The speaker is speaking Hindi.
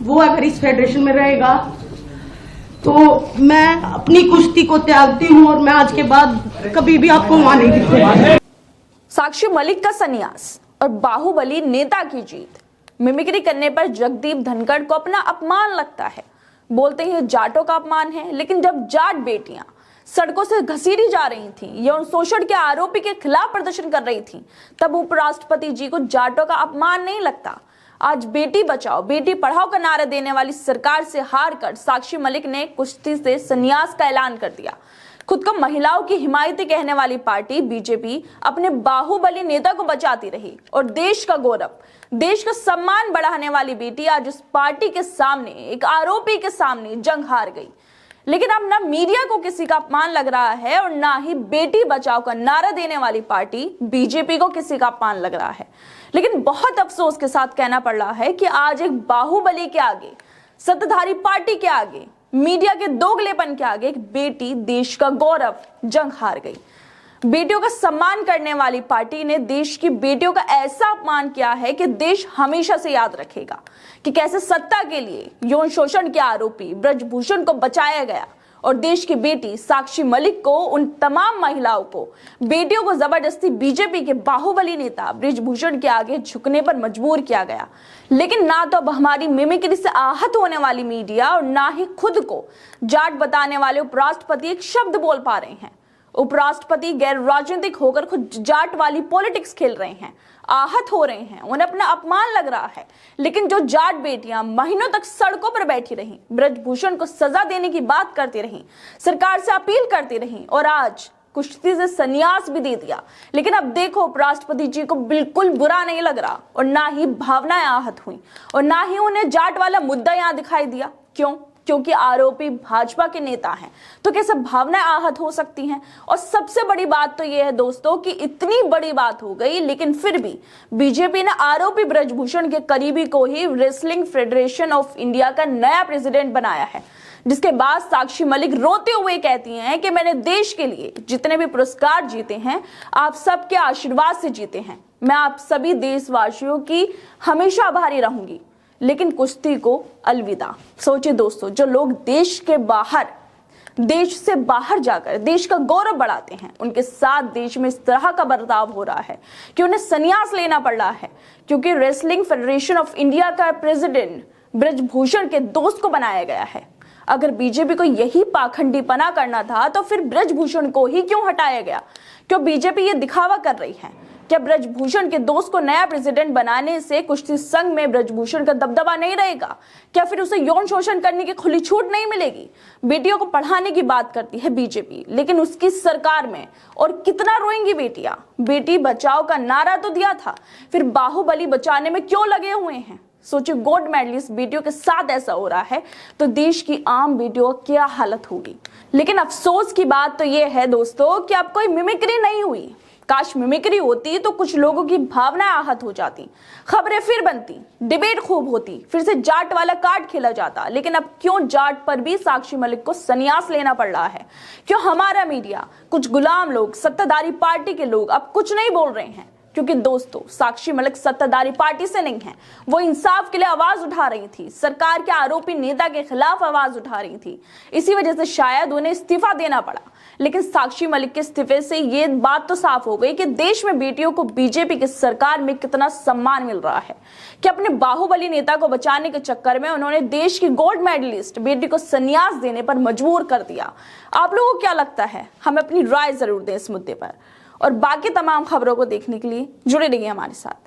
वो अगर इस फेडरेशन में रहेगा तो मैं अपनी कुश्ती को त्यागती हूँ और मैं आज के बाद कभी भी आपको वहां नहीं दिखूंगा। साक्षी मलिक का संन्यास और बाहुबली नेता की जीत। मिमिक्री करने पर जगदीप धनखड़ को अपना अपमान लगता है। बोलते हैं जाटों का अपमान है, लेकिन जब जाट बेटियां सड़कों से घसीटी जा रही थी या उन शोषण के आरोपी के खिलाफ प्रदर्शन कर रही थी, तब उपराष्ट्रपति जी को जाटों का अपमान नहीं लगता। आज बेटी बचाओ बेटी पढ़ाओ का नारा देने वाली सरकार से हार कर साक्षी मलिक ने कुश्ती से संन्यास का ऐलान कर दिया। खुद को महिलाओं की हिमायती कहने वाली पार्टी बीजेपी अपने बाहुबली नेता को बचाती रही और देश का गौरव, देश का सम्मान बढ़ाने वाली बेटी आज उस पार्टी के सामने, एक आरोपी के सामने जंग हार गई। लेकिन अब ना मीडिया को किसी का अपमान लग रहा है और ना ही बेटी बचाओ का नारा देने वाली पार्टी बीजेपी को किसी का अपमान लग रहा है। लेकिन बहुत अफसोस के साथ कहना पड़ रहा है कि आज एक बाहुबली के आगे, सत्ताधारी पार्टी के आगे, मीडिया के दोगलेपन के आगे एक बेटी, देश का गौरव, जंग हार गई। बेटियों का सम्मान करने वाली पार्टी ने देश की बेटियों का ऐसा अपमान किया है कि देश हमेशा से याद रखेगा कि कैसे सत्ता के लिए यौन शोषण के आरोपी ब्रजभूषण को बचाया गया और देश की बेटी साक्षी मलिक को, उन तमाम महिलाओं को, बेटियों को जबरदस्ती बीजेपी के बाहुबली नेता ब्रजभूषण के आगे झुकने पर मजबूर किया गया। लेकिन ना तो अब हमारी मिमिक्री से आहत होने वाली मीडिया और ना ही खुद को जाट बताने वाले उपराष्ट्रपति एक शब्द बोल पा रहे हैं। उपराष्ट्रपति गैर राजनीतिक होकर खुद जाट वाली पॉलिटिक्स खेल रहे हैं, आहत हो रहे हैं, उन्हें अपना अपमान लग रहा है। लेकिन जो जाट बेटियां महीनों तक सड़कों पर बैठी रहीं, ब्रजभूषण को सजा देने की बात करती रहीं, सरकार से अपील करती रहीं और आज कुश्ती से संन्यास भी दे दिया, लेकिन अब देखो उपराष्ट्रपति जी को बिल्कुल बुरा नहीं लग रहा और ना ही भावनाएं आहत हुई और ना ही उन्हें जाट वाला मुद्दा यहां दिखाई दिया। क्यों? क्योंकि आरोपी भाजपा के नेता हैं, तो कैसे भावनाएं आहत हो सकती हैं। और सबसे बड़ी बात तो यह है दोस्तों कि इतनी बड़ी बात हो गई, लेकिन फिर भी बीजेपी ने आरोपी ब्रजभूषण के करीबी को ही रेसलिंग फेडरेशन ऑफ इंडिया का नया प्रेसिडेंट बनाया है। जिसके बाद साक्षी मलिक रोते हुए कहती हैं कि मैंने देश के लिए जितने भी पुरस्कार जीते हैं, आप सबके आशीर्वाद से जीते हैं। मैं आप सभी देशवासियों की हमेशा आभारी रहूंगी, लेकिन कुश्ती को अलविदा। सोचिए दोस्तों, जो लोग देश के बाहर, देश से बाहर जाकर देश का गौरव बढ़ाते हैं, उनके साथ देश में इस तरह का बर्ताव हो रहा है कि उन्हें संन्यास लेना पड़ रहा है, क्योंकि रेसलिंग फेडरेशन ऑफ इंडिया का प्रेसिडेंट ब्रजभूषण के दोस्त को बनाया गया है। अगर बीजेपी को यही पाखंडीपना करना था तो फिर ब्रजभूषण को ही क्यों हटाया गया? क्यों बीजेपी ये दिखावा कर रही है? क्या ब्रजभूषण के दोस्त को नया प्रेसिडेंट बनाने से कुश्ती संघ में ब्रजभूषण का दबदबा नहीं रहेगा? क्या फिर उसे यौन शोषण करने की खुली छूट नहीं मिलेगी? बेटियों को पढ़ाने की बात करती है बीजेपी, लेकिन उसकी सरकार में और कितना रोएंगी बेटियां? बेटी बचाओ का नारा तो दिया था, फिर बाहुबली बचाने में क्यों लगे हुए हैं? सोचिए, गोल्ड मेडलिस्ट बेटियों के साथ ऐसा हो रहा है तो देश की आम बेटियों की क्या हालत होगी। लेकिन अफसोस की बात तो यह है दोस्तों कि अब कोई मिमिक्री नहीं हुई। काश मिमिक्री होती तो कुछ लोगों की भावनाएं आहत हो जाती, खबरें फिर बनती, डिबेट खूब होती, फिर से जाट वाला कार्ड खेला जाता। लेकिन अब क्यों जाट पर भी साक्षी मलिक को संन्यास लेना पड़ रहा है? क्यों हमारा मीडिया, कुछ गुलाम लोग, सत्ताधारी पार्टी के लोग अब कुछ नहीं बोल रहे हैं? क्योंकि दोस्तों, साक्षी मलिक सत्ताधारी पार्टी से नहीं है, वो इंसाफ के लिए आवाज उठा रही थी, सरकार के आरोपी नेता के खिलाफ आवाज उठा रही थी। इसी वजह से शायद उन्हें इस्तीफा देना पड़ा। लेकिन साक्षी मलिक के इस्तीफे से ये बात तो साफ हो गई कि देश में बेटियों को बीजेपी की सरकार में कितना सम्मान मिल रहा है, कि अपने बाहुबली नेता को बचाने के चक्कर में उन्होंने देश की गोल्ड मेडलिस्ट बेटी को संन्यास देने पर मजबूर कर दिया। आप लोगों को क्या लगता है? हमें अपनी राय जरूर दें इस मुद्दे पर। और बाकी तमाम खबरों को देखने के लिए जुड़े रहिए हमारे साथ।